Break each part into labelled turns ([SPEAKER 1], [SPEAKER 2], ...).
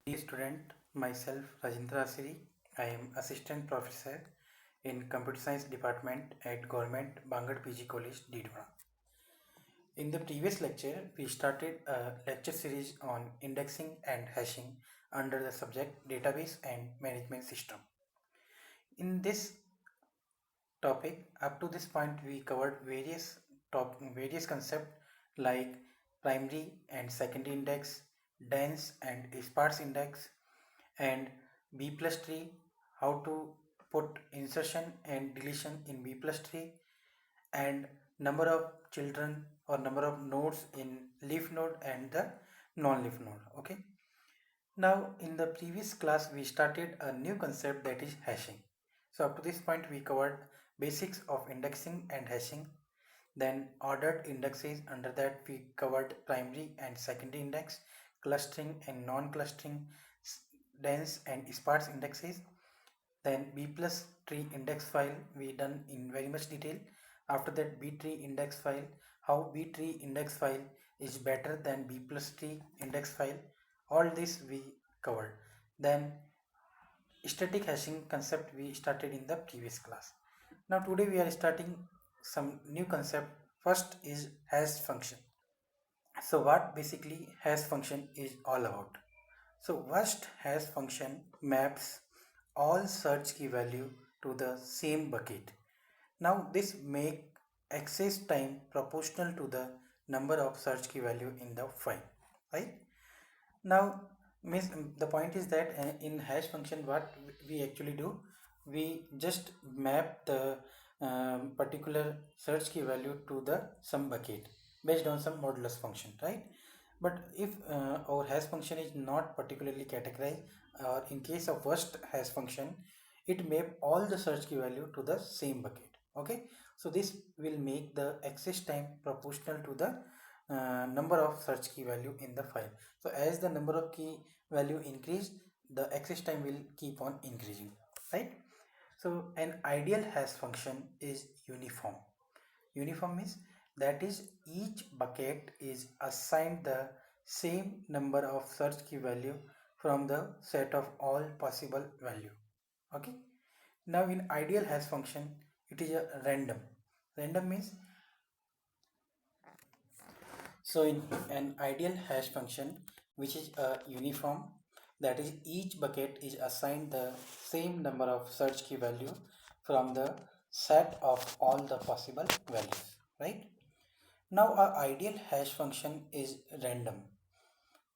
[SPEAKER 1] Dear student, myself Rajendra Asiri. I am assistant professor in computer science department at Government Bangad PG College, Didwana. In the previous lecture, we started a lecture series on indexing and hashing under the subject database and management system. In this topic, up to this point, we covered various concepts like primary and secondary index, dense and sparse index, and B plus tree, how to put insertion and deletion in B plus tree, and number of children or number of nodes in leaf node and the non-leaf node. Okay. Now in the previous class we started a new concept, that is hashing. So up to this point we covered basics of indexing and hashing, then ordered indexes. Under that we covered primary and secondary index, clustering and non-clustering, dense and sparse indexes. Then B plus tree index file we done in very much detail. After that B tree index file, how B tree index file is better than B plus tree index file. All this we covered. Then static hashing concept we started in the previous class. Now today we are starting some new concept. First is hash function. So what basically hash function is all about? So first hash function maps all search key value to the same bucket. Now this make access time proportional to the number of search key value in the file, right? Now means the point is that in hash function what we actually do, we just map the particular search key value to the some bucket based on some modulus function, right? But if our hash function is not particularly categorized, or in case of first hash function, it map all the search key value to the same bucket. Okay, so this will make the access time proportional to the number of search key value in the file. So as the number of key value increase, the access time will keep on increasing, right? So an ideal hash function is uniform. Uniform means that is each bucket is assigned the same number of search key value from the set of all possible value. Okay. Now in ideal hash function, it is a random. Random means, so in an ideal hash function which is a uniform, that is each bucket is assigned the same number of search key value from the set of all the possible values, right? Now our ideal hash function is random,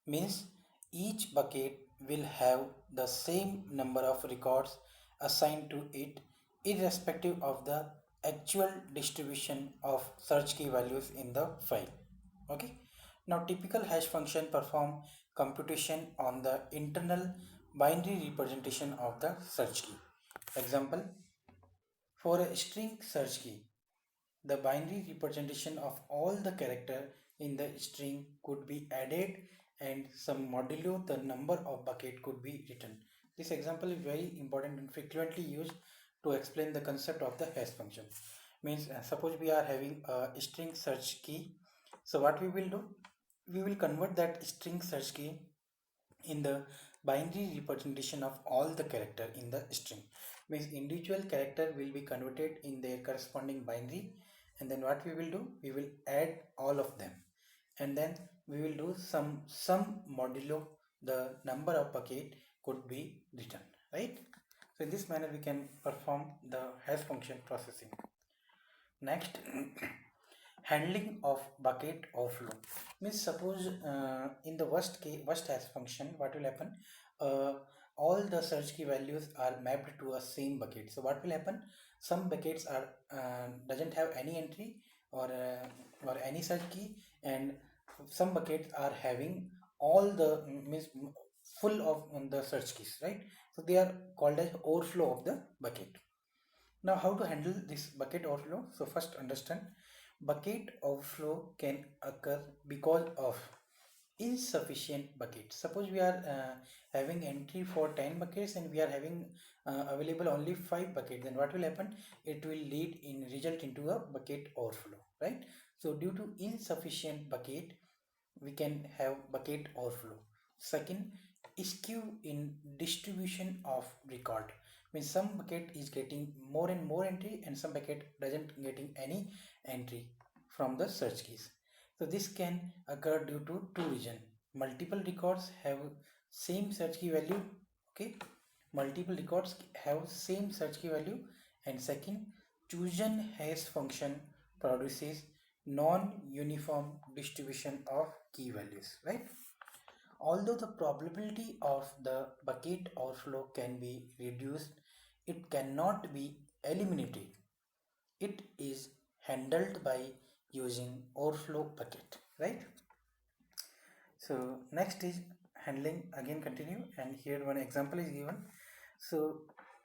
[SPEAKER 1] means each bucket will have the same number of records assigned to it irrespective of the actual distribution of search key values in the file. Okay. Now typical hash function perform computation on the internal binary representation of the search key. Example, for a string search key, the binary representation of all the character in the string could be added and some modulo the number of bucket could be written. This example is very important and frequently used to explain the concept of the hash function. Means suppose we are having a string search key. So what we will do? We will convert that string search key in the binary representation of all the character in the string. Means individual character will be converted in their corresponding binary, and then what we will do, we will add all of them, and then we will do some modulo the number of bucket could be written, right? So in this manner we can perform the hash function processing. Next, handling of bucket overflow. Means suppose in the worst hash function, what will happen, uh, all the search key values are mapped to a same bucket. So what will happen, some buckets are doesn't have any entry or any search key, and some buckets are having all the means full of the search keys, right? So they are called as overflow of the bucket. Now, how to handle this bucket overflow? So first understand, bucket overflow can occur because of insufficient buckets. Suppose we are having entry for 10 buckets and we are having available only 5 buckets, then what will happen? It will lead in result into a bucket overflow, right? So due to insufficient bucket, we can have bucket overflow. Second, skew in distribution of record. Means some bucket is getting more and more entry and some bucket doesn't getting any entry from the search keys. So this can occur due to two reasons. Multiple records have same search key value. Okay, multiple records have same search key value, and second, chosen hash function produces non-uniform distribution of key values, right? Although the probability of the bucket overflow can be reduced, it cannot be eliminated. It is handled by using overflow bucket, right? So next is handling, again continue, and here one example is given. So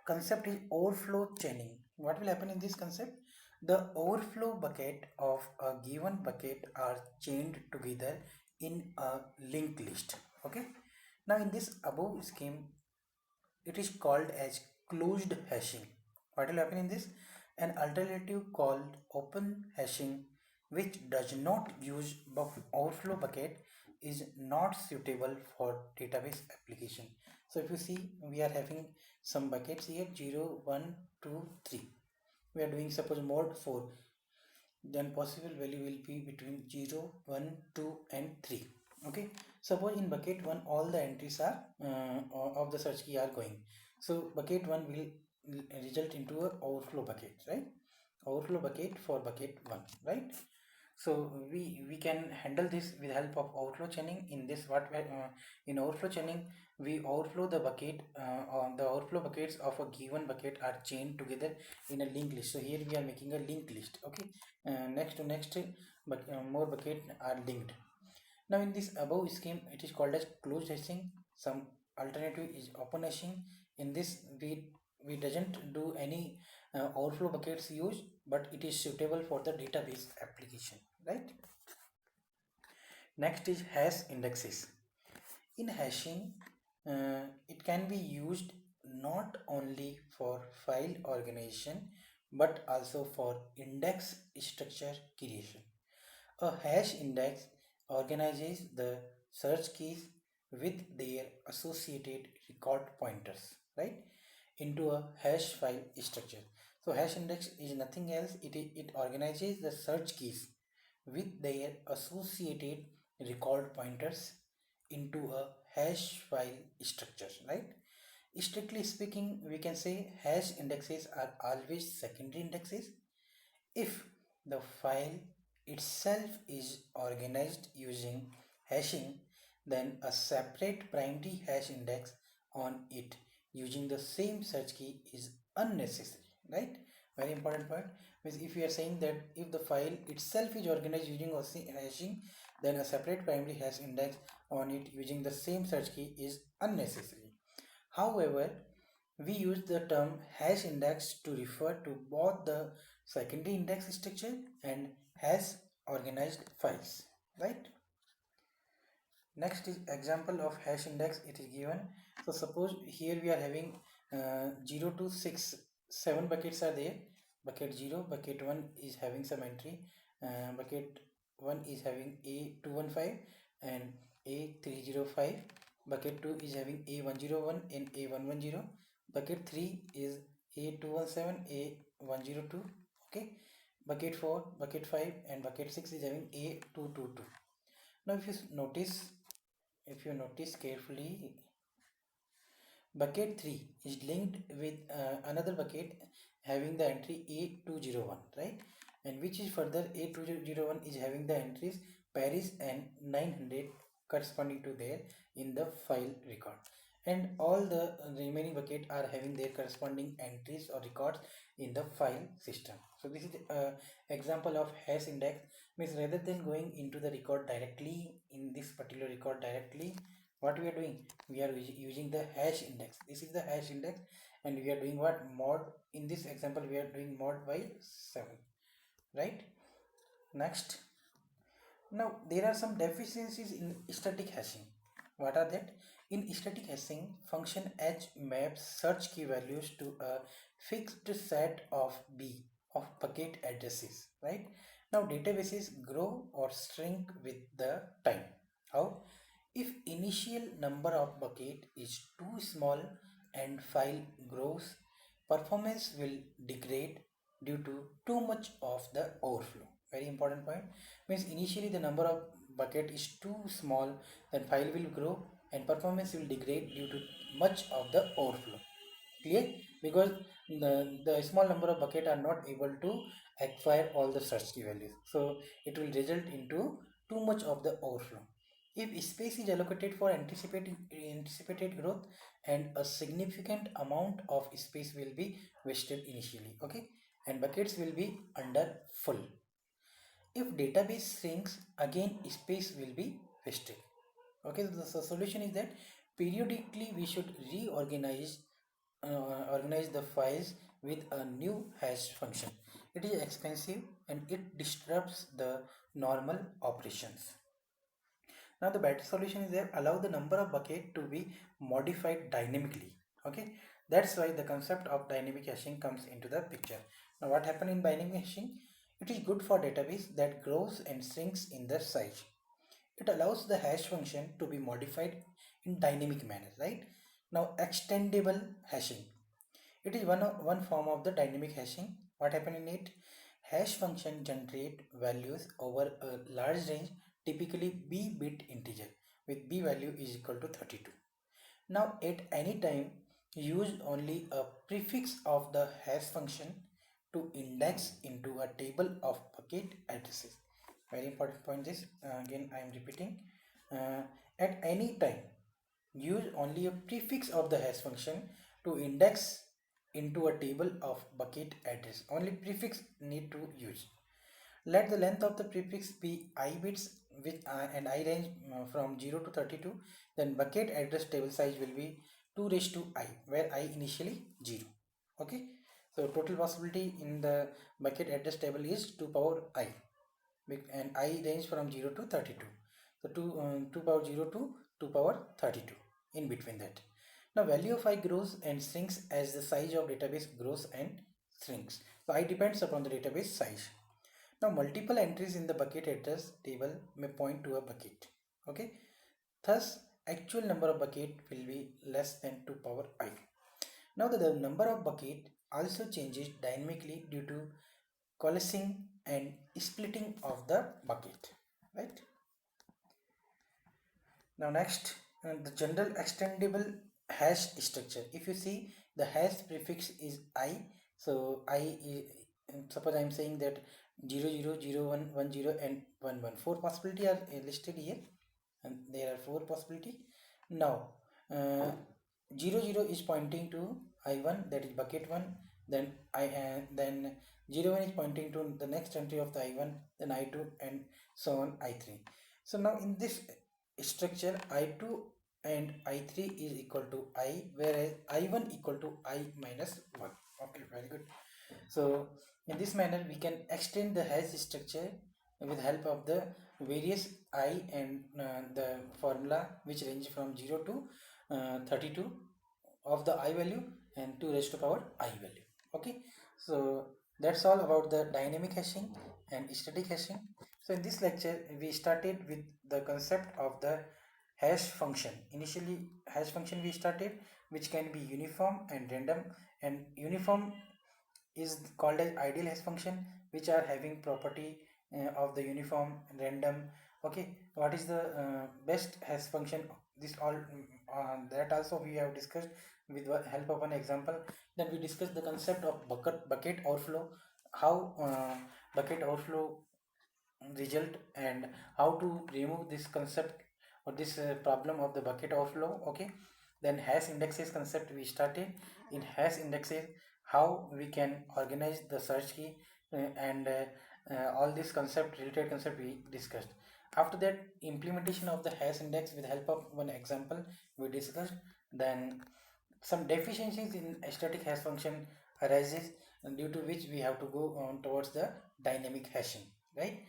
[SPEAKER 1] concept is overflow chaining. What will happen in this concept? The overflow bucket of a given bucket are chained together in a linked list. Okay. Now in this above scheme, it is called as closed hashing. What will happen in this? An alternative called open hashing, which does not use overflow bucket, is not suitable for database application. So if you see, we are having some buckets here 0, 1, 2, 3. We are doing suppose mode 4. Then possible value will be between 0, 1, 2 and 3. Okay, suppose in bucket 1 all the entries are of the search key are going. So bucket 1 will result into a overflow bucket, right? Overflow bucket for bucket 1, right? So we can handle this with help of overflow chaining. In this in overflow chaining, we overflow the bucket on the overflow buckets of a given bucket are chained together in a linked list. So here we are making a linked list. Okay, next to next, but more bucket are linked. Now in this above scheme, it is called as closed hashing. Some alternative is open hashing. In this we doesn't do any overflow buckets use, but it is suitable for the database application, right? Next is hash indexes. In hashing, it can be used not only for file organization but also for index structure creation. A hash index organizes the search keys with their associated record pointers, right, into a hash file structure. So hash index is nothing else. It organizes the search keys with their associated record pointers into a hash file structure, right? Strictly speaking, we can say hash indexes are always secondary indexes if the file itself is organized using hashing, then a separate primary hash index on it using the same search key is unnecessary, right? Very important point. Means if we are saying that if the file itself is organized using hashing, then a separate primary hash index on it using the same search key is unnecessary. However, we use the term hash index to refer to both the secondary index structure and hash organized files, right? Next is example of hash index. It is given. So suppose here we are having 0 to 6, 7 buckets are there. Bucket 0, bucket 1 is having some entry. Bucket 1 is having A215 and A305. Bucket 2 is having A101 and A110. Bucket 3 is A217, A102. Okay. Bucket 4, bucket 5 and bucket 6 is having A222. Now if you notice carefully, bucket 3 is linked with another bucket having the entry A201, right? And which is further A201 is having the entries Paris and 900 corresponding to there in the file record, and all the remaining bucket are having their corresponding entries or records in the file system. So this is example of hash index. Means rather than going into the record directly in this particular record directly, what we are doing, we are using the hash index. This is the hash index, and we are doing what mod. In this example we are doing mod by 7, right? Next, now there are some deficiencies in static hashing. What are that? In static hashing, function h maps search key values to a fixed set of b of bucket addresses, right? Now databases grow or shrink with the time. How? If initial number of bucket is too small and file grows, performance will degrade due to too much of the overflow. Very important point. Means initially the number of bucket is too small, then file will grow and performance will degrade due to much of the overflow. Clear? Because the small number of bucket are not able to acquire all the search key values. So it will result into too much of the overflow. If space is allocated for anticipated growth, and a significant amount of space will be wasted initially, okay, and buckets will be under full. If database shrinks, again space will be wasted. Okay, so the solution is that periodically we should reorganize organize the files with a new hash function. It is expensive and it disrupts the normal operations. Now the better solution is that allow the number of bucket to be modified dynamically. Okay, that's why the concept of dynamic hashing comes into the picture. Now what happens in dynamic hashing? It is good for database that grows and shrinks in the size. It allows the hash function to be modified in dynamic manner, right? Now extendable hashing. It is one form of the dynamic hashing. What happens in it? Hash function generate values over a large range, typically b bit integer, with b value is equal to 32. Now at any time, use only a prefix of the hash function to index into a table of bucket addresses. Very important point is, again I am repeating, uh, at any time use only a prefix of the hash function to index into a table of bucket address. Only prefix need to use. Let the length of the prefix be I bits with and I range from 0 to 32. Then bucket address table size will be 2 raised to I, where I initially 0. Okay, so total possibility in the bucket address table is 2 power I, and I range from 0 to 32. So 2 power 0 to 2 power 32 in between that. Now value of I grows and shrinks as the size of database grows and shrinks. So I depends upon the database size. Now multiple entries in the bucket address table may point to a bucket. Okay. Thus actual number of bucket will be less than 2 power I. Now the number of bucket also changes dynamically due to coalescing and splitting of the bucket, right? Now next, the general extendable hash structure. If you see, the hash prefix is I. So I is, suppose I am saying that 0 0 0 1 1 0 and 1 1, four possibility are listed here, and there are four possibility. Now uh, 0 0 is pointing to I1, that is bucket 1. Then then 0 1 is pointing to the next entry of the I1, then I2, and so on I3. So now in this structure, I2 and I3 is equal to I, whereas I1 equal to I minus 1. Okay, very good. So in this manner we can extend the hash structure with help of the various I and the formula which range from 0 to 32 of the I value and 2 raised to power I value. Okay, so that's all about the dynamic hashing and static hashing. So in this lecture we started with the concept of the hash function. Initially hash function we started, which can be uniform and random, and uniform is called as ideal hash function, which are having property of the uniform, random. Okay, what is the best hash function? This all that also we have discussed with help of an example. Then we discussed the concept of bucket overflow, how bucket overflow result, and how to remove this concept or this problem of the bucket overflow. Okay, then hash indexes concept we started. In hash indexes, how we can organize the search key, and all this concept related concept we discussed. After that, implementation of the hash index with help of one example we discussed. Then some deficiencies in static hash function arises, due to which we have to go on towards the dynamic hashing, right?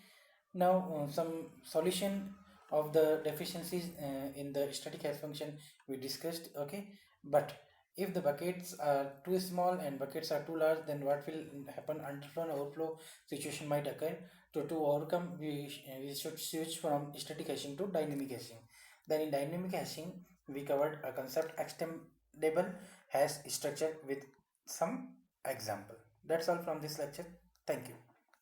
[SPEAKER 1] Now some solution of the deficiencies in the static hash function we discussed. Okay, but if the buckets are too small and buckets are too large, then what will happen? Underflow and overflow situation might occur. To overcome, we should switch from static hashing to dynamic hashing. Then in dynamic hashing, we covered a concept extendable hash structure with some example. That's all from this lecture. Thank you.